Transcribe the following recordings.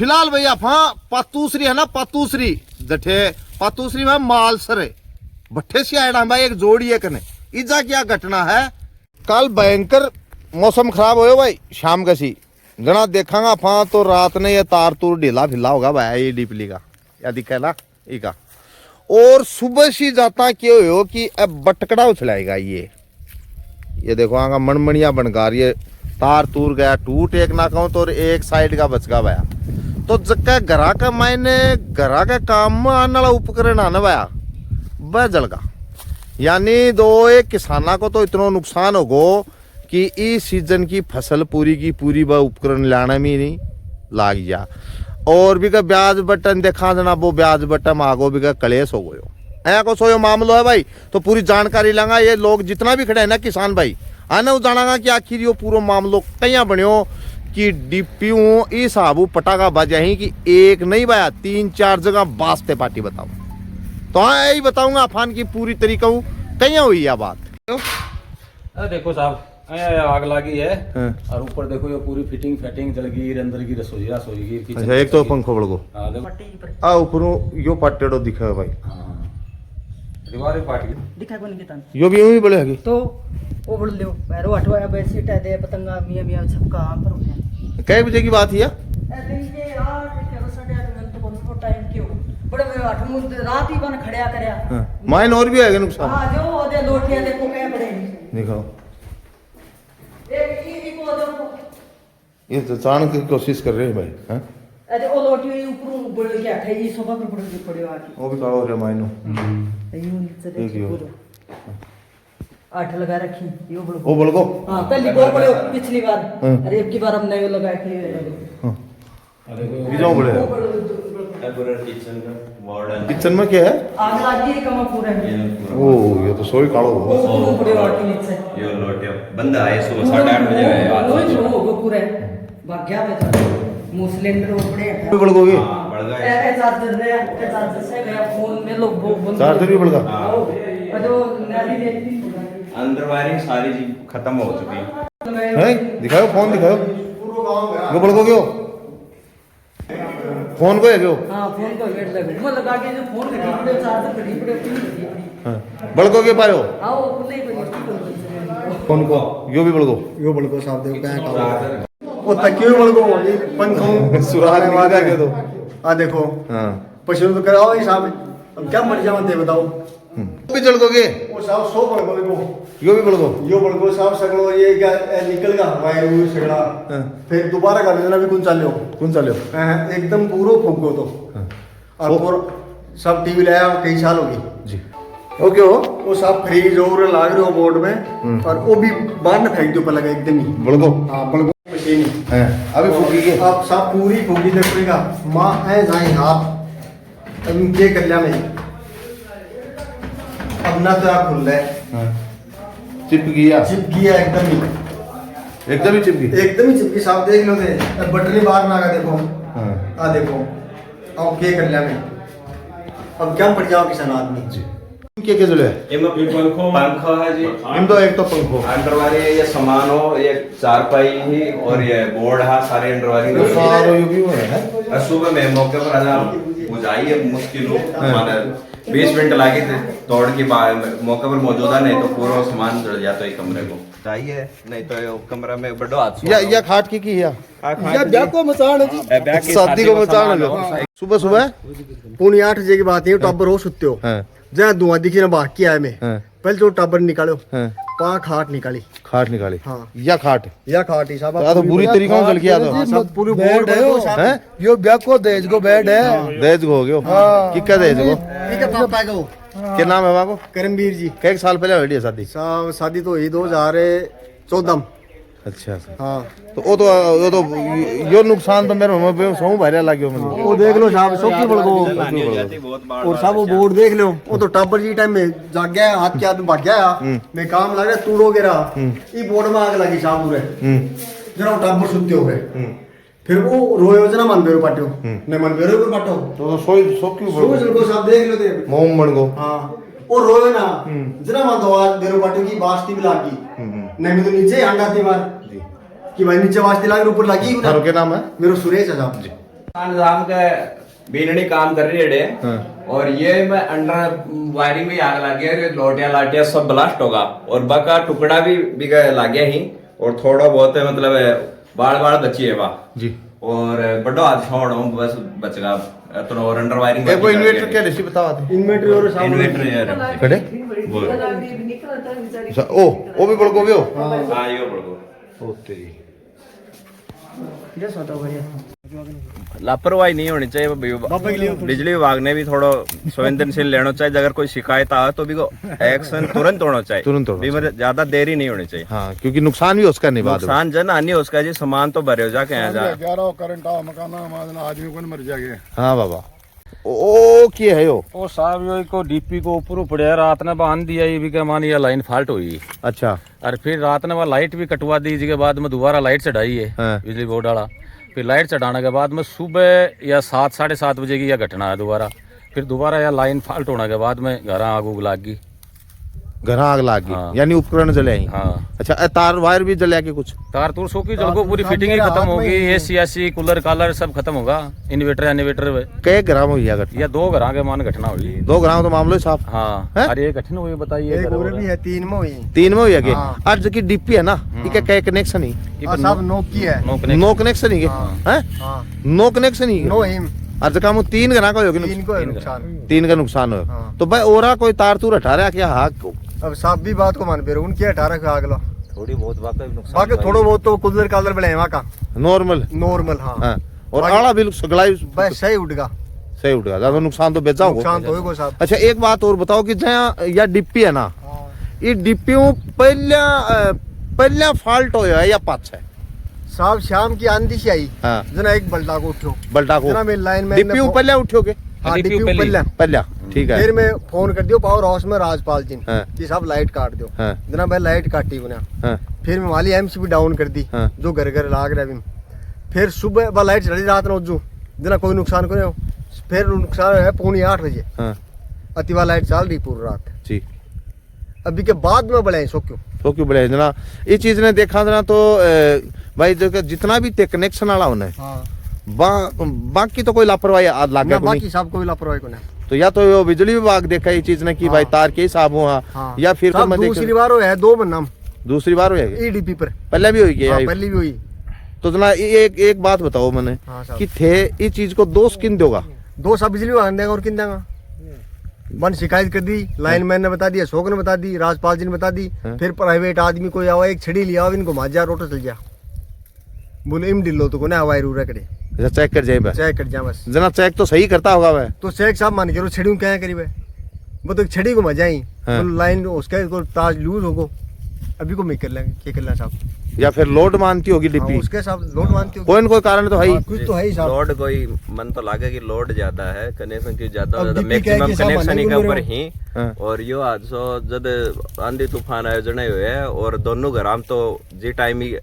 फिलहाल भैया पातूसरी है ना, पातूसरी जठे पातूसरी में मालसरे भट्ठे से आया भाई एक जोड़ी है कने। इजा क्या घटना है, कल भयंकर मौसम खराब हो भाई, शाम का सी जना देखांगा फा तो रात ने ये तार तूर ढीला फिला होगा भाई, ये डीपली का या दिखा ना इका। और सुबह सी जाता क्यों हो कि अब बटकड़ा उछलाएगा ये देखो आगा मनमणिया बनकार ये तार तूर गया टूट, एक ना कहूं तो एक साइड का बच गया भाया। तो जक्का घरा का मायने घरा का काम में आने वाला उपकरण आने भाया वह जल गया। यानी दो एक किसाना को तो इतना नुकसान होगो कि इस सीजन की फसल पूरी की पूरी वह उपकरण लाने में नहीं लाग गया। और भी का ब्याज बटन देखा देना, वो ब्याज बटन आगो भी का कलेश हो गयो ऐ को सोयो मामलो है भाई। तो पूरी जानकारी लांगा, ये लोग जितना भी खड़े है ना किसान भाई आने जाना कि आखिर यो पूरा मामलो कहीं बनियो कि डीपीयू इस हिसाब पटाखा बजा ही कि एक नहीं भाया 3-4 जगह बास्ते पार्टी बताओ। तो हाँ यही बताऊंगा अफान की पूरी तरीका कहीं हुई है बात। देखो साहब आग लगी है और ऊपर देखो ये पूरी फिटिंग फैटिंग जल गई, अंदर की रसोई की। अच्छा एक तो पंखो बड़को आ ऊपर यो पाटेड़ो दिखा है भाई, दीवार पाटी दिखा को नहीं तन यो भी यूं ही बड़े है तो वो बड़ लियो पैरो हटवाया बेडशीट है दे पतंगा मियां मियां सबका आम पर हो कै बजे की बात है दिन के 8 8:30 घंटे को टाइम क्यों बड़े 8 रात ही बन खड़या करया माइन और भी है नुकसान। हां जो दे लोटिया देखो कै बड़े दिखाओ एक को देखो ये तो चाण की कोशिश कर रहे हैं भाई। हैं अरे वो लोटी ऊपर बढ़ गया था ये सोफा पर पड़े आके वो भी कालो हो रहा माइनो यूं नीचे देखो 8 लगा रखी यो बड़को वो बड़को हां पहली बार बड़े पिछली बार अरे एक की बार हमने वो लगा के बीजों बड़े पूरा किचन का मॉडर्न किचन में क्या है आग लगी है कमा पूरा है ओ ये तो सोई कालो हो वो बड़े आके नीचे ये लोटिया बंद आए सुबह 8:30 बजे आए आज वो होगा पूरा भाग गया बेटा मुंह सिलेंडर ऊपरे है बड़को भी बढ़ गए ए चार्जर रे ए चार्जर से गया फोन में लोग वो चार्जर भी बड़का जो नाली देखती अंदर वायरिंग सारी जी खत्म हो चुकी है। है दिखाओ फोन दिखाओ वो बड़को क्यों फोन को है क्यों हां फोन को वेट लगे वो लगा के जो फोन कटी पड़े चार्जर कटी पड़े बड़को के पायो हां वो खुले को फोन को यो भी बड़को यो बड़को साहब देव क्या का वो तकियो बड़को ये पंखों सुराग निकाल के दो आ देखो हां पशु तो कराओ ये साहब अब क्या मर जावते बताओ भी जड़को के वो साहब सो बड़को देखो यो भी बड़को यो बड़को साहब सगलो ये क्या निकल गया वायु सगला फिर दोबारा कर देना भी कौन चालियो एकदम पूरो फूको तो और पूरा सब टीवी लाया कई साल हो गई जी ओके हो वो साहब फ्रीज और लाग रहे हो बोर्ड में और वो भी बाहर न फेंक दो पर लगा एकदम ही बड़को हाँ बड़को मशीन हैं अभी फूकी के आप सब पूरी फूकी देखिएगा माँ है जाए हाथ अब ये कर लिया मैं अब ना तो आप खुल रहे चिप गया चिपकी है एकदम ही चिपकी ही चिपकी साफ देख लो थे बटरी बाहर ना का देखो हाँ आ देखो अब क्या कर लिया मैं अब क्या पड़ जाओ किसान आदमी जी क्या जुड़े इम पंखो है जी इन दो एक तो पंखो अंदर वाले ये सामान हो ये चारपाई ही और ये बोर्ड है सारे अंदर वाली सारो यो भी है सुबह में मौके पर आना बुझाई मुश्किल हो हमारा 20 मिनट लगे थे दौड़ के मौके पर मौजूदा नहीं तो पूरा सामान जल जाता है कमरे को चाहिए नहीं तो कमरा में बड़ो हाथ या खाट की है या ब्याह को मचान है जी शादी को मचान है सुबह सुबह 8 बजे की बात है टब्बर हो सुते हो जहाँ धुआं दिखी ना बाकी आए में पहले जो टब्बर निकालो पा खाट निकाली हाँ या खाट ही साहब तो बुरी तरीके से जल गया तो सब पूरी बोर्ड है हैं यो ब्याह को दहेज को बेड है दहेज को हो गयो किक्का दहेज को ठीक है पापा को क्या नाम है वाको करमवीर जी कई साल पहले हुई है शादी साहब शादी तो हुई 2014 में अच्छा हाँ तो वो तो यो नुकसान तो मेरे में सौ भारी लाग्यो मतलब वो देख लो साहब सोकी बड़को बहुत बार और साहब वो बोर्ड देख लो वो तो टब्बर जी टाइम में जाग गया हाथ के हाथ में भाग गया मैं काम लग रहा तूड़ो गिरा ये बोर्ड में आग लगी साहब पूरे जरा टब्बर सुनते हो गए फिर वो रोयो जना मन बेरो पाटो ने मन बेरो को पाटो तो सोई सोकी सोच लो साहब देख लो दे मोम बन गो हां वो रोयो ना जना मन दो आज बेरो पाटो की बास्ती भी लागी नहीं मैं तो नीचे अंडा थी मार कि भाई नीचे वास्ते लाग ऊपर लगी थारो के नाम है मेरो सुरेश है साहब जी निजाम का बीननी काम कर रही है और ये मैं अंडर वायरिंग में आग लग गया, लोटिया लाटिया सब ब्लास्ट होगा और बका टुकड़ा भी लग गया ही और थोड़ा बहुत मतलब बाल बाल बची है वाह जी। और बड़ो हाथ छोड़ बस बच गया तो और अंडर वायरिंग ये कोई इन्वर्टर क्या रेसिपी बतावा थे? इन्वेंटरी और सामान इन्वर्टर है कड़े ओ वो भी बड़को भी हो हां यो बड़ो ओ तेरी लापरवाही नहीं होनी चाहिए बिजली विभाग ने भी थोड़ा संवेदनशील लेना चाहिए। अगर कोई शिकायत आए तो भी को एक्शन तुरंत होना चाहिए, तुरंत होना भी मतलब ज्यादा देरी नहीं होनी चाहिए। हाँ क्योंकि नुकसान भी उसका नहीं बाद में। नुकसान जन हानि उसका जी, सामान तो भरे हो जाके यहाँ जा करंट आ मकान आदमी को मर जाएगा। हाँ बाबा ओ क्या है यो? ओ साहब यो को डीपी को ऊपर पड़े रात ने बांध दिया, ये भी के मान ये लाइन फाल्ट हुई अच्छा और फिर रात ने वह लाइट भी कटवा दी, इसके बाद में दोबारा लाइट चढ़ाई है हाँ। बिजली बोर्ड वाला। फिर लाइट चढ़ाने के बाद में सुबह या 7 साढ़े 7 बजे की यह घटना है दोबारा। फिर दोबारा यह लाइन फाल्ट होने के बाद में घर आग उग लाग गई। घर आग लाग गई हाँ। यानी उपकरण जले ही। हाँ अच्छा तार वायर भी जला के कुछ तार तूर सो की जलको पूरी फिटिंग ही खत्म होगी, एसी कूलर कालर सब खत्म होगा, इन्वर्टर कई ग्राम हुई अगर या 2 घर के मान घटना हुई। 2 ग्राम तो मामलो ही साफ हाँ हैं? अरे ये घटना हुई बताइए एक घर और वाले। भी है, 3 में हुई। 3 में हुई है हाँ। आज जो की डीपी है ना इनका कई कनेक्शन ही ये और पर सब नोक की है। No connection. नो कनेक्शन ही हाँ। है हाँ नो कनेक्शन ही नो हिम आज काम 3 ग्राम का होगी 3 को है नुकसान। 3 का नुकसान हो हाँ। तो भाई ओरा कोई तार तूर हटा रहा क्या हाँ अब साहब भी बात को मान पे रहे उनकी 18 का आग लो, थोड़ी बहुत वाकई नुकसान बाकी थोड़ा बहुत तो कुलर कालर बने वहाँ का नॉर्मल नॉर्मल। हाँ हाँ और बाकी- आड़ा बिल्कुल सगलाई बस सही उठ गया, सही उठ गया ज्यादा नुकसान तो बेचा होगा। नुकसान तो होगा साहब। अच्छा एक बात और बताओ कि जहाँ या डिप्पी है ना ये डिप्पियों पहला फॉल्ट होया है या पाछ है साहब शाम की आंधी से आई हाँ जना एक बल्टा को उठो बल्टा को जना मेरी लाइन में डिप्पियों पहले उठोगे हाँ डिप्पी डिप्पी पहले। पहले। पहला ठीक है फिर मैं फोन कर दियो पावर हाउस में राजपाल जी हाँ। कि साहब लाइट काट दो। हाँ जना भाई लाइट काटी उन्हें, हाँ फिर मैं वाली एमसीबी डाउन कर दी हाँ। जो घर घर लाग रहा है। फिर सुबह बा लाइट चली रात में उजू जना कोई नुकसान को नहीं हो। फिर नुकसान है 7:45 बजे हाँ अतिवा लाइट चल रही पूरी रात। जी अभी के बाद में बढ़े सो क्यों तो क्यों बढ़े जना ये चीज ने देखा जना तो भाई जो कि जितना भी ते कनेक्शन वाला होना है हाँ बाकी तो कोई लापरवाही आज लागे ना को नहीं बाकी सब कोई लापरवाही को नहीं। तो या तो वो बिजली विभाग देखा ये चीज ने कि भाई हाँ। तार के हिसाब हुआ हाँ। या फिर साहब मैं देख दूसरी बार है 2 महीना दूसरी बार हो जाएगी ईडीपी पर। पहले भी हुई हाँ, है पहली भी हुई। तो जना एक बात बताओ मैंने हाँ साहब कि थे इस चीज को दोष किन दोगा 2 साहब बिजली विभाग देगा और किन देगा। मन शिकायत कर दी, लाइन मैन ने बता दिया, अशोक ने बता दी, राजपाल जी ने बता दी। हाँ। फिर प्राइवेट आदमी कोई आवा एक छड़ी लिया इनको माजा रोटो चल जा बोले इम डिलो तो को ना हवाई रूरा करे अच्छा चेक कर जाए भाई चेक कर जा बस। जना चेक तो सही करता होगा वह तो शेख साहब मान के छड़ी क्या करी भाई वो तो एक छड़ी को मजा ही हाँ। तो लाइन उसका को ताज लूज होगो अभी को मैं कर लेंगे क्या करना साहब। या फिर लोड मानती होगी हाँ, डिप्पी उसके साहब लोड मानती हो कोई न कोई कारण तो है ही हाँ, कुछ तो है ही साहब। लोड कोई मन तो लागे कि लोड ज्यादा है, कनेक्शन की ज्यादा अब ज्यादा DP क्या है मैक्सिमम कि साहब कनेक्शन ही के आने को ऊपर बोल ही हाँ। और यो हादसो जब आंधी तूफान आयोजन हुए है और दोनों घराम तो जी टाइम ही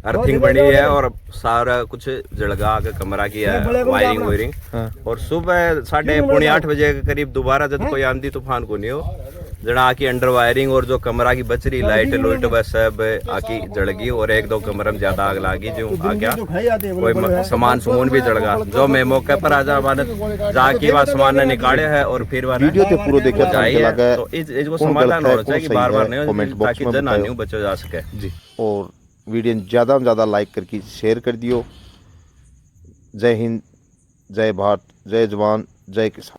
अर्थिंग बनी है और सारा कुछ जलगा के कमरा की है वायरिंग वायरिंग हाँ। और सुबह 8:30 बजे के करीब दोबारा जब कोई आंधी तूफान को नहीं हो जड़ा आकी अंडर वायरिंग और जो कमरा की बच रही लाइट लोइट बस सब आकी जड़गी और 1-2 कमरे में ज्यादा आग लागी जो आ गया कोई सामान सुमून भी जड़गा जो मैं मौके पर आजा माने जाके बाद सामान ने निकाले है और फिर वीडियो ते पूरो देखिए तो जाइए हमको लगा तो इसको कौन समाधान गलत है, होना चाहिए कि कौन बार सही बार है, नहीं कमेंट हो बॉक्स ताकि में जन बताओ। हानि बचा जा सके जी और वीडियो ज़्यादा से ज़्यादा लाइक करके शेयर कर दियो। जय हिंद, जय भारत, जय जवान, जय किसान।